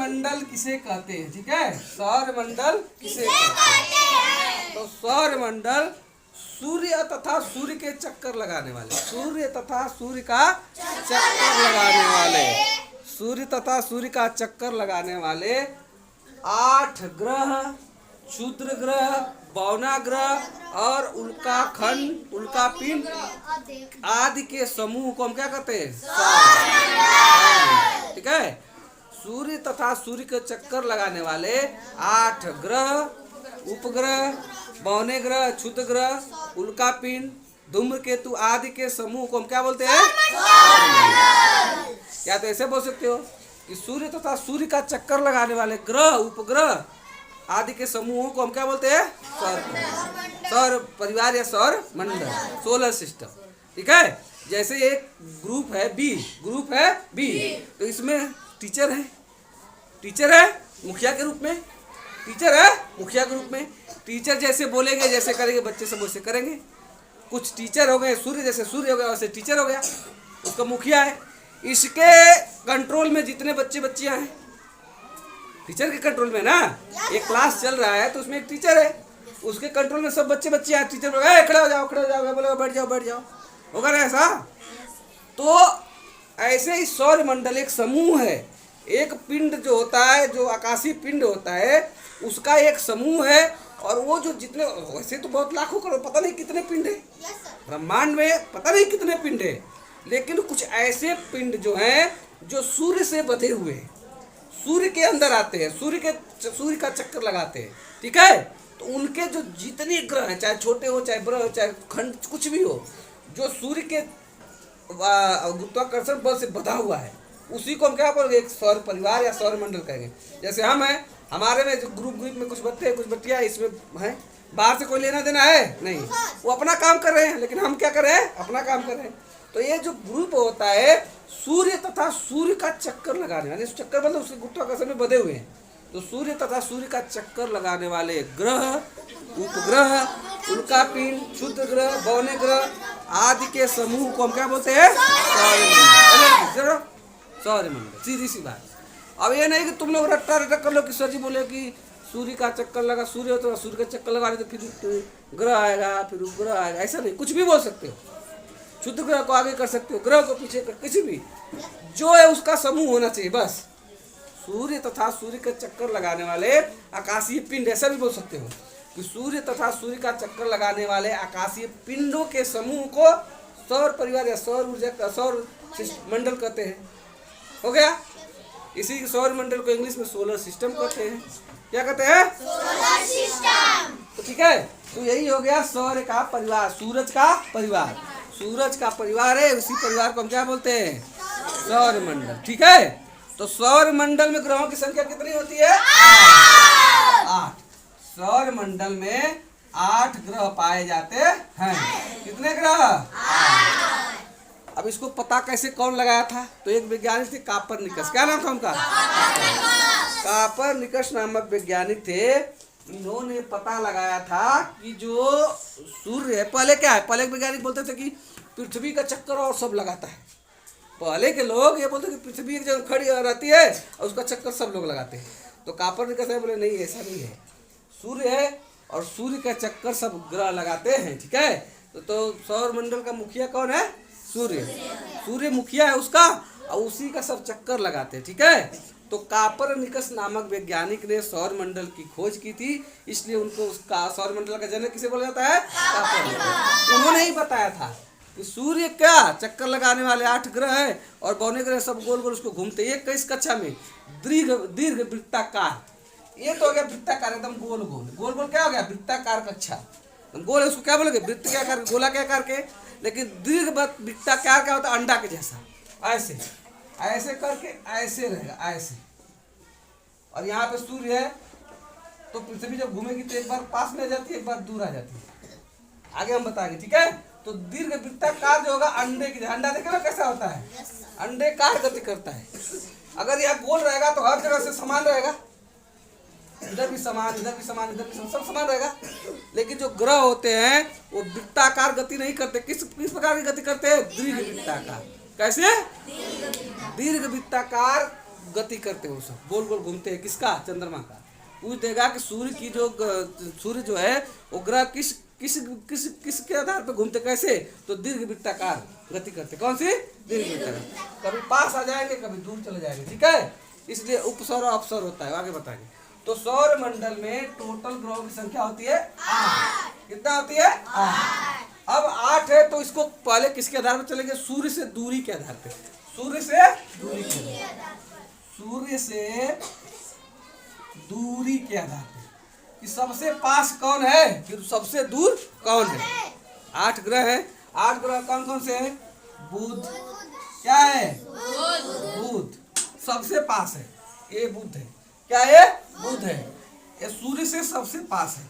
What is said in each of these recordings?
सौरमंडल किसे कहते हैं? ठीक है, सौरमंडल किसे कहते हैं? तो सौरमंडल सूर्य तथा सूर्य के चक्कर लगाने वाले, सूर्य तथा सूर्य का चक्कर लगाने वाले, सूर्य तथा सूर्य का चक्कर लगाने वाले 8 ग्रह, क्षुद्र ग्रह, बौना ग्रह और उल्का खंड, उल्का पिंड आदि के समूह को हम क्या कहते हैं? ठीक है, सूर्य तथा सूर्य के चक्कर लगाने वाले 8 ग्रह, उपग्रह, बौने ग्रह, क्षुद्र ग्रह, उल्का पिंड, धूम्रकेतु आदि के समूह को हम क्या बोलते हैं? या तो ऐसे बोल सकते हो कि सूर्य तथा सूर्य का चक्कर लगाने वाले ग्रह, उपग्रह आदि के समूहों को हम क्या बोलते हैं? सौर परिवार या सौर मंडल, सोलर सिस्टम। ठीक है, जैसे एक ग्रुप है बी, ग्रुप है बी, तो इसमें टीचर है मुखिया के रूप में, टीचर है मुखिया के रूप में। टीचर जैसे बोलेंगे, जैसे करेंगे, बच्चे सब वैसे करेंगे। कुछ टीचर हो गए, सूर्य जैसे सूर्य हो गया वैसे टीचर हो गया, उसका मुखिया है। इसके कंट्रोल में जितने बच्चे बच्चियां हैं, टीचर के कंट्रोल में ना, एक क्लास चल रहा है तो उसमें एक टीचर है, उसके कंट्रोल में सब बच्चे बच्चियां हैं। टीचर बोले खड़े हो जाओ, बोले बैठ जाओ, होगा ना ऐसा? तो ऐसे ही सौर मंडल एक समूह है, एक पिंड जो होता है, जो आकाशीय पिंड होता है, उसका एक समूह है। और वो जो जितने, वैसे तो बहुत लाखों करोड़, पता नहीं कितने पिंड है ब्रह्मांड में, पता नहीं कितने पिंड है, लेकिन कुछ ऐसे पिंड जो हैं जो सूर्य से बंधे हुए हैं, सूर्य के अंदर आते हैं, सूर्य का चक्कर लगाते हैं। ठीक है, तो उनके जो जितने ग्रह हैं, चाहे छोटे हो, चाहे बड़े हो, चाहे खंड कुछ भी हो, जो सूर्य के गुरुत्वाकर्षण बल से बंधा हुआ है, उसी को हम क्या बोलेंगे? एक सौर परिवार या सौर मंडल कहेंगे। जैसे हम हैं, हमारे में जो ग्रुप में कुछ बच्चे हैं, कुछ बच्चियां इसमें हैं, बाहर से कोई लेना देना है नहीं, वो अपना काम कर रहे हैं, लेकिन हम क्या कर रहे हैं? अपना काम कर रहे हैं। तो ये जो ग्रुप होता है, सूर्य तथा सूर्य का चक्कर लगाने वाले, चक्कर मतलब उसके गुरुत्वाकर्षण में बंधे हुए हैं, तो सूर्य तथा सूर्य का चक्कर लगाने वाले ग्रह, उपग्रह, उल्कापिंड, क्षुद्र ग्रह, बौने ग्रह आदि के समूह को हम क्या बोलते हैं? सौरमंडल। सीधी सी बात। अब ये नहीं कि तुम लोग रट्टा कर लो कि सर जी बोले कि सूर्य का चक्कर लगा, सूर्य तो सूर्य का चक्कर लगा रहे तो फिर ग्रह आएगा, फिर उपग्रह आएगा, ऐसा नहीं, कुछ भी बोल सकते हो। क्षुद्र ग्रह को आगे कर सकते हो, ग्रह को पीछे कर, किसी भी जो है उसका समूह होना चाहिए बस। सूर्य तथा सूर्य के चक्कर लगाने वाले आकाशीय पिंड, ऐसा भी बोल सकते हो कि सूर्य तथा सूर्य का चक्कर लगाने वाले आकाशीय पिंडों के समूह को सौर परिवार या सौर ऊर्जा का सौर मंडल कहते हैं। हो गया? इसी सौर मंडल को इंग्लिश में सोलर सिस्टम कहते हैं। क्या कहते हैं? Solar system. तो ठीक है, तो यही हो गया सौर्य का परिवार, सूरज का परिवार। सूरज का परिवार है, उसी परिवार को हम क्या बोलते हैं? सौर मंडल। ठीक है, तो सौर मंडल में ग्रहों की संख्या कितनी होती है? 8। सौर मंडल में 8 ग्रह पाए जाते हैं। कितने ग्रह? 8। अब इसको पता कैसे कौन लगाया था? तो एक वैज्ञानिक थे कापरनिकस। क्या नाम था उनका? कापरनिकस नामक वैज्ञानिक थे। इन्होंने पता लगाया था कि जो सूर्य है, पहले क्या है, पहले वैज्ञानिक बोलते थे कि पृथ्वी का चक्कर और सब लगाता है। पहले के लोग ये बोलते कि पृथ्वी एक जगह खड़ी रहती है और उसका चक्कर सब लोग लगाते हैं। तो कापरनिकस बोले नहीं, ऐसा नहीं है, सूर्य है और सूर्य का चक्कर सब ग्रह लगाते हैं। ठीक है, तो सौर मंडल का मुखिया कौन है? सूर्य। सूर्य मुखिया है उसका, और उसी का सब चक्कर लगाते हैं। ठीक है, तो कापरनिकस नामक वैज्ञानिक ने सौर मंडल की खोज की थी, इसलिए उनको उसका सौर मंडल का जनक किसे बोला जाता है? कापरनिकस। उन्होंने ही बताया था कि सूर्य क्या चक्कर लगाने वाले 8 ग्रह है और बौने ग्रह सब गोल गोल उसको घूमते। ये किस कक्षा में? दीर्घ वृत्ताकार। ये तो हो गया वृत्ताकार, एकदम गोल गोल। गोल गोल क्या हो गया? वृत्ताकार कक्षा। गोल है उसको क्या बोलोगे? वृत्त क्या करके, गोला क्या करके। लेकिन दीर्घ वृत्ताकार क्या होता है? अंडा के जैसा, ऐसे ऐसे करके ऐसे रहेगा, ऐसे। और यहाँ पे सूर्य है, तो पृथ्वी जब घूमेगी तो एक बार पास में आ जाती है, एक बार दूर आ जाती है। आगे हम बताएंगे। ठीक है, तो दीर्घ वृत्ताकार जो होगा अंडे की, अंडा देखे ना कैसा होता है? अंडे कार गति करता है। अगर यह गोल रहेगा तो हर जगह से समान रहेगा, इधर भी समान, इधर भी समान, इधर भी समान, सब समान रहेगा। लेकिन जो ग्रह होते हैं वो वृत्ताकार गति नहीं करते। किस प्रकार की गति करते हैं? दीर्घ वृत्ताकार। कैसे? दीर्घ वृत्ताकार गति करते हैं, वो सब गोल गोल घूमते हैं। किसका? चंद्रमा का। पूछ देगा कि सूर्य जो है वो ग्रह किस किस किस किसके आधार पर घूमते, कैसे? तो दीर्घ वृत्ताकार गति करते। कौन सी? दीर्घ वृत्ताकार। कभी पास आ जाएंगे, कभी दूर चले जाएंगे, ठीक है। इसलिए उपसौर और अपसौर होता है, आगे बताएंगे। तो सौर मंडल में टोटल ग्रहों की संख्या होती है 8। कितना होती है? 8। अब 8 है तो इसको पहले किसके आधार पर चलेंगे? सूर्य से दूरी के आधार पे। सूर्य से दूरी के आधार, सूर्य से दूरी के आधार पे कि सबसे पास कौन है, फिर सबसे दूर कौन है। 8 ग्रह है। 8 ग्रह कौन कौन से है? बुध, क्या है? बुध सबसे पास है, ये बुध है। क्या है? बुध है। ये सूर्य से सबसे पास है,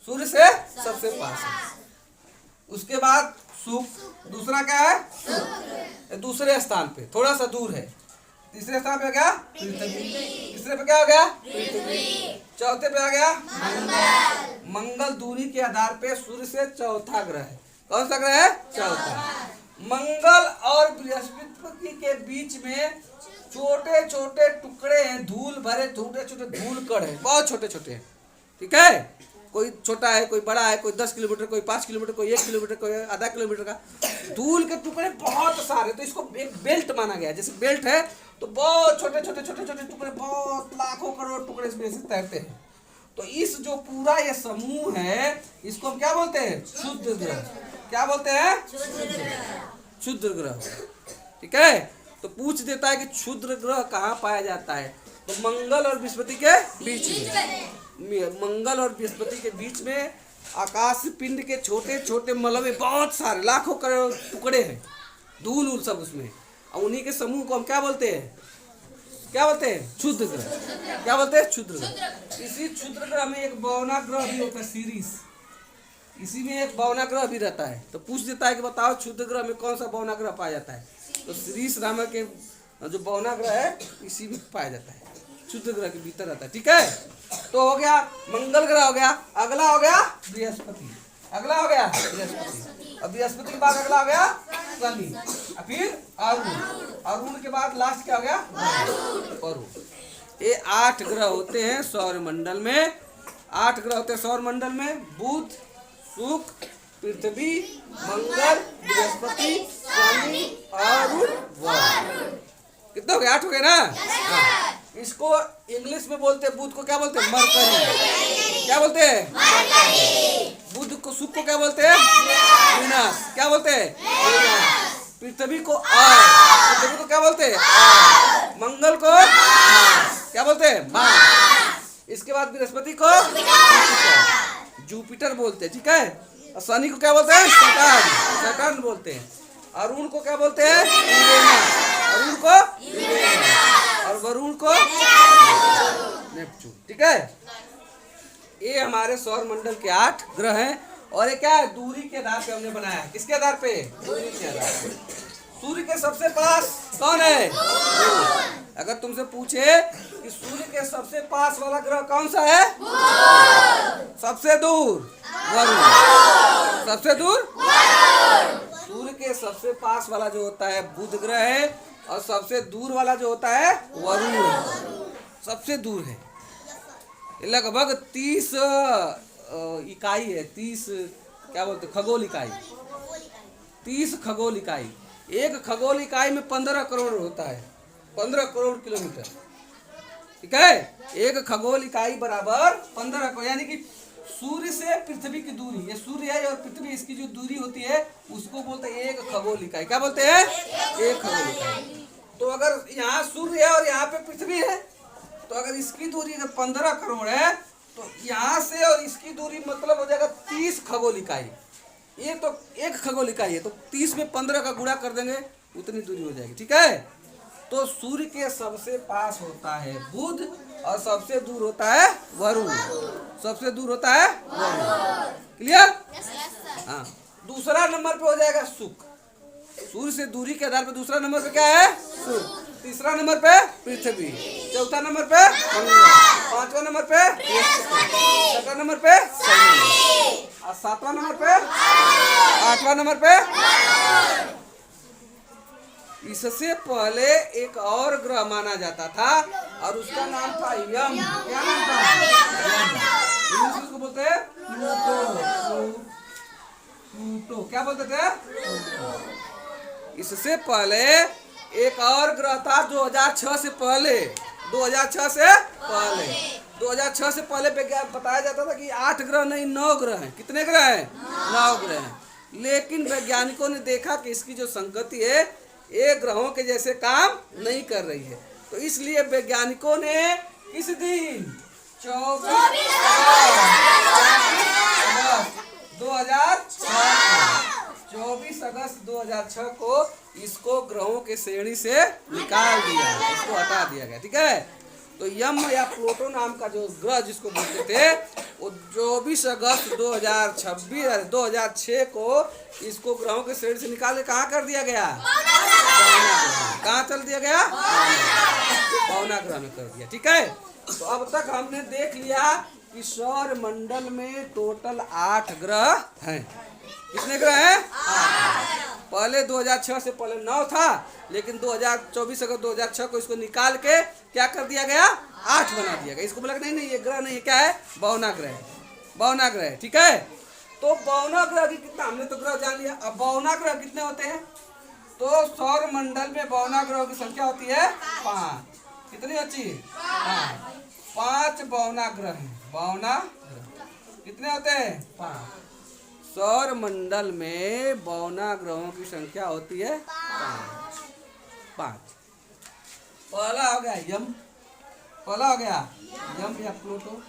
सूर्य से सबसे पास है। उसके बाद शुक्र, दूसरा क्या है? शुक्र, दूसरे स्थान पे थोड़ा सा दूर है। तीसरे स्थान पे आ गया पृथ्वी। तीसरे पे क्या हो गया? पृथ्वी। चौथे पे आ गया मंगल। मंगल दूरी के आधार पे सूर्य से चौथा ग्रह है। कौन सा ग्रह है? चौथा। मंगल और बृहस्पति के बीच में छोटे छोटे टुकड़े हैं, धूल भरे छोटे छोटे धूल कण है, बहुत छोटे छोटे हैं, ठीक है। कोई छोटा है, कोई बड़ा है, कोई 10 किलोमीटर, कोई 5 किलोमीटर, कोई 1 किलोमीटर, कोई आधा किलोमीटर का धूल के टुकड़े बहुत सारे। तो इसको एक बेल्ट माना गया। जैसे बेल्ट है तो बहुत छोटे छोटे छोटे छोटे टुकड़े, बहुत लाखों करोड़ टुकड़े इसमें से तैरते हैं। तो इस जो पूरा ये समूह है, इसको हम क्या बोलते हैं? क्षुद्र ग्रह। क्या बोलते हैं? क्षुद्र ग्रह, ठीक है। तो पूछ देता है कि क्षुद्र ग्रह कहाँ पाया जाता है? तो मंगल और बृहस्पति के बीच में। मंगल और बृहस्पति के बीच में आकाश पिंड के छोटे छोटे मलबे बहुत सारे लाखों करोड़ टुकड़े हैं, धूल उल सब उसमें। और उन्हीं के समूह को हम क्या बोलते हैं? क्या बोलते हैं? क्षुद्र ग्रह। क्या बोलते हैं? क्षुद्र ग्रह। इसी क्षुद्र ग्रह में एक बौना ग्रह भी होता है, सीरीज। इसी में एक बौना ग्रह भी रहता है। तो पूछ देता है कि बताओ क्षुद्र ग्रह में कौन सा बौना ग्रह पाया जाता है? तो सीरीज नामक के जो बौना ग्रह है इसी में पाया जाता है, क्षुद्र ग्रह के भीतर रहता है, ठीक है। तो हो गया मंगल ग्रह, हो गया। अगला हो गया बृहस्पति। अगला हो गया बृहस्पति। और बृहस्पति के बाद अगला हो गया शनि, और फिर अरुण। अरुण के बाद लास्ट क्या हो गया? वरुण। ये 8 ग्रह होते हैं सौर मंडल में। 8 ग्रह होते हैं सौर मंडल में। बुध, शुक्र, पृथ्वी, मंगल, बृहस्पति, शनि, अरुण, वरुण। कितना हो गया? 8 हो गए ना? हाँ। इसको इंग्लिश में बोलते हैं, बुध को क्या बोलते हैं? मरकरी। क्या बोलते हैं? बुध को, शुक्र को क्या बोलते हैं? वीनस। क्या बोलते हैं? पृथ्वी को पृथ्वी को क्या बोलते हैं? मंगल को क्या बोलते हैं? मार्स। इसके बाद बृहस्पति को जुपिटर बोलते हैं, ठीक है। और शनि को क्या बोलते हैं? सैटर्न बोलते हैं। अरुण को क्या बोलते हैं? अरुण को और वरुण को नेपच्यून, ठीक है। ये हमारे सौर मंडल के 8 ग्रह हैं। और ये क्या है? दूरी के आधार पे हमने बनाया है। किसके आधार पे? दूरी के आधार पे। सूर्य के सबसे पास कौन है? अगर तुमसे पूछे कि सूर्य के सबसे पास वाला ग्रह कौन सा है? सबसे दूर वरुण। सबसे दूर सूर्य के सबसे पास वाला जो होता है बुध ग्रह है, और सबसे दूर वाला जो होता है वरुण है। सबसे दूर है, लगभग 30 इकाई है। 30 क्या बोलते? खगोल इकाई। 30 खगोल इकाई। एक खगोल इकाई में 15 करोड़ होता है। 15 करोड़ किलोमीटर, ठीक है। एक खगोल इकाई बराबर 15 करोड़, यानी कि सूर्य से पृथ्वी की दूरी, ये सूर्य है और पृथ्वी, इसकी जो दूरी होती है उसको बोलते हैं एक खगोल इकाई। क्या बोलते हैं? एक खगोल इकाई। तो अगर यहाँ सूर्य है और यहाँ पे पृथ्वी है, तो अगर इसकी दूरी अगर 15 करोड़ है तो यहाँ से और इसकी दूरी मतलब हो जाएगा 30 खगोल इकाई। ये तो एक खगोल इकाई है, तो 30 में 15 का गुणा कर देंगे, उतनी दूरी हो जाएगी, ठीक है। तो सूर्य के सबसे पास होता है बुध और सबसे दूर होता है वरुण। सबसे दूर होता है वरुण। क्लियर? हाँ। दूसरा नंबर पे हो जाएगा शुक्र। सूर्य से दूरी के आधार पर दूसरा नंबर पे क्या है? शुक्र। तीसरा नंबर पे पृथ्वी। चौथा नंबर पे मंगल। पांचवा नंबर पे छठा नंबर पे शनि। और सातवां नंबर पे, आठवां नंबर पे, इससे पहले एक और ग्रह माना जाता था और उसका नाम था यम। क्या नाम था? इंग्लिश में उसको बोलते हैं प्लूटो। प्लूटो क्या बोलते थे? इससे पहले एक और ग्रह था 2006 से पहले। 2006 से पहले 2006 से पहले बताया जाता था कि 8 ग्रह नहीं 9 ग्रह हैं। कितने ग्रह हैं? 9 ग्रह हैं। लेकिन वैज्ञानिकों ने देखा कि इसकी जो संगति है ये ग्रहों के जैसे काम नहीं कर रही है, तो इसलिए वैज्ञानिकों ने किस दिन 24 अगस्त 2006 को इसको ग्रहों के श्रेणी से निकाल दिया, इसको हटा दिया गया। ठीक है, तो यम या प्लूटो नाम का जो ग्रह जिसको बोलते थे वो 24 अगस्त 2006 को इसको ग्रहों के श्रेणी से निकाल के कहाँ कर दिया गया? कहाँ चल दिया गया? पौना ग्रह में कर दिया। ठीक है, तो अब तक हमने देख लिया कि सौर मंडल में टोटल 8 ग्रह हैं। कितने ग्रह हैं? 8। पहले 2006 से पहले 9 था, लेकिन 24 अगस्त 2006 को इसको निकाल के क्या कर दिया गया? 8 बना दिया गया। इसको बोला नहीं नहीं ये ग्रह नहीं है, क्या है? बौना ग्रह है। बौना ग्रह है। ठीक है, तो बौना ग्रह की कितना, हमने तो ग्रह जान लिया। अब बौना ग्रह कितने होते हैं? तो सौर मंडल में बौना ग्रहों की संख्या होती है 5। कितनी होती है? 5 बौना ग्रह हैं। बौना ग्रह कितने होते हैं? 5। सौर मंडल में बौना ग्रहों की संख्या होती है 5। पहला हो गया यम। पहला हो गया यम या प्लूटो।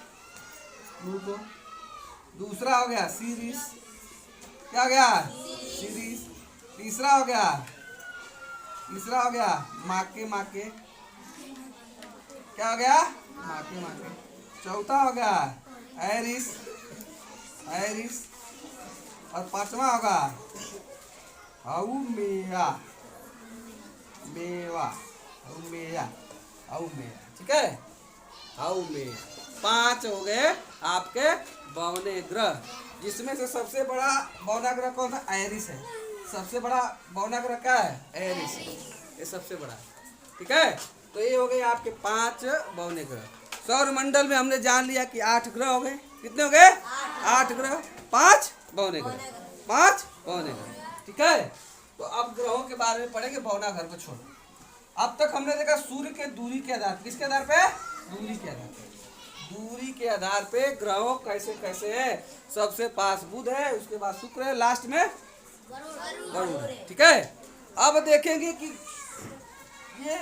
दूसरा हो गया सीरीज। क्या हो गया? सीरीज। तीसरा हो गया माके। क्या हो गया? माके। चौथा हो गया एरिस। और 5वां होगा औमेया। ठीक है, औमेया। 5 हो गए आपके बौने ग्रह, जिसमें से सबसे बड़ा बौना ग्रह कौन सा? एरिस है। सबसे बड़ा बौना ग्रह क्या है? एरिस है, ये सबसे बड़ा। ठीक है, तो ये हो गए आपके 5 बौने ग्रह। सौर मंडल में हमने जान लिया कि 8 ग्रह हो गए। कितने हो गए? 8 ग्रह, 5 बौने ग्रह, 5 बौने ग्रह। ठीक है, तो अब ग्रहों के बारे में पढ़ेंगे, बौना ग्रह को छोड़ो। अब तक हमने देखा सूर्य के दूरी के आधार, किसके आधार पे? दूरी के आधार पे। दूरी के आधार पे ग्रहों कैसे कैसे है। सबसे पास बुध है, उसके बाद शुक्र है, लास्ट में वरुण है। ठीक है, अब देखेंगे कि ये